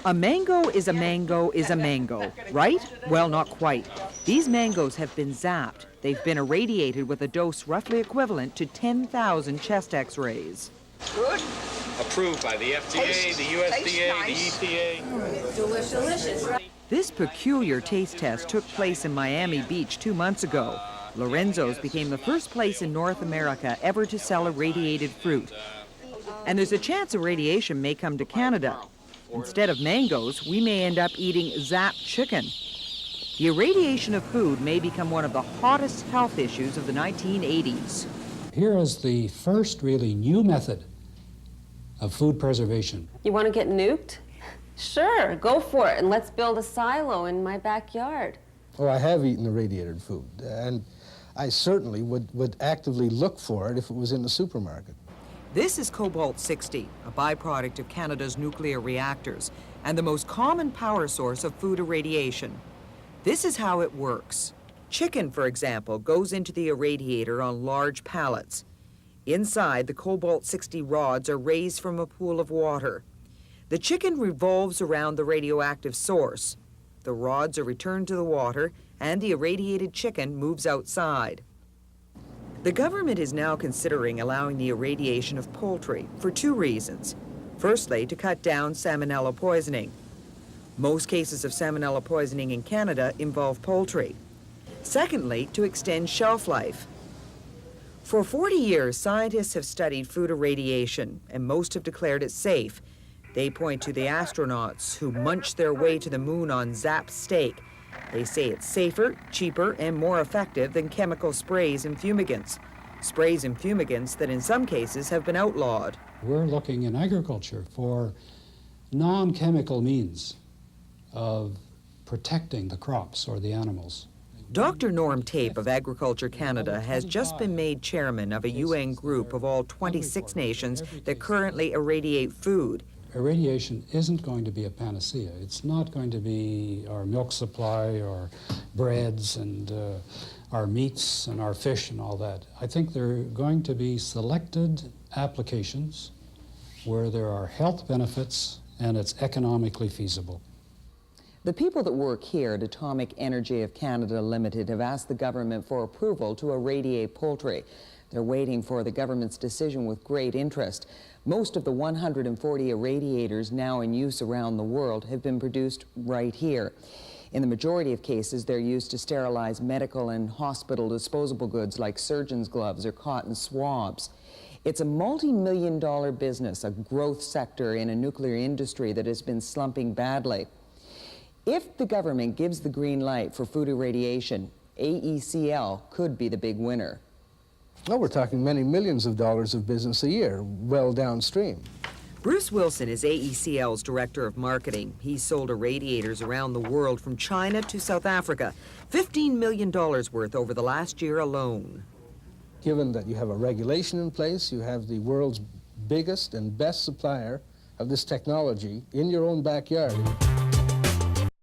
A mango is a mango is a mango, right? Well, not quite. These mangoes have been zapped. They've been irradiated with a dose roughly equivalent to 10,000 chest x-rays. Good. Approved by the FDA, the USDA, nice. The EPA. Delicious. This peculiar taste test took place in Miami Beach 2 months ago. Lorenzo's became the first place in North America ever to sell irradiated fruit. And there's a chance irradiation may come to Canada. Instead of mangoes, we may end up eating zapped chicken. The irradiation of food may become one of the hottest health issues of the 1980s. Here is the first really new method of food preservation. You want to get nuked? Sure, go for it, and let's build a silo in my backyard. Oh, I have eaten irradiated food, and I certainly would actively look for it if it was in the supermarket. This is cobalt-60, a byproduct of Canada's nuclear reactors, and the most common power source of food irradiation. This is how it works. Chicken, for example, goes into the irradiator on large pallets. Inside, the cobalt-60 rods are raised from a pool of water. The chicken revolves around the radioactive source. The rods are returned to the water, and the irradiated chicken moves outside. The government is now considering allowing the irradiation of poultry for 2 reasons. Firstly, to cut down salmonella poisoning. Most cases of salmonella poisoning in Canada involve poultry. Secondly, to extend shelf life. For 40 years, scientists have studied food irradiation, and most have declared it safe. They point to the astronauts who munch their way to the moon on zapped steak. They say it's safer, cheaper, and more effective than chemical sprays and fumigants. Sprays and fumigants that in some cases have been outlawed. We're looking in agriculture for non-chemical means of protecting the crops or the animals. Dr. Norm Tape of Agriculture Canada has just been made chairman of a UN group of all 26 nations that currently irradiate food. Irradiation isn't going to be a panacea. It's not going to be our milk supply, our breads, and our meats and our fish and all that. I think there are going to be selected applications where there are health benefits and it's economically feasible. The people that work here at Atomic Energy of Canada Limited have asked the government for approval to irradiate poultry. They're waiting for the government's decision with great interest. Most of the 140 irradiators now in use around the world have been produced right here. In the majority of cases, they're used to sterilize medical and hospital disposable goods like surgeon's gloves or cotton swabs. It's a multi-million-dollar business, a growth sector in a nuclear industry that has been slumping badly. If the government gives the green light for food irradiation, AECL could be the big winner. Well, we're talking many millions of dollars of business a year, well downstream. Bruce Wilson is AECL's director of marketing. He's sold irradiators around the world from China to South Africa, $15 million worth over the last year alone. Given that you have a regulation in place, you have the world's biggest and best supplier of this technology in your own backyard.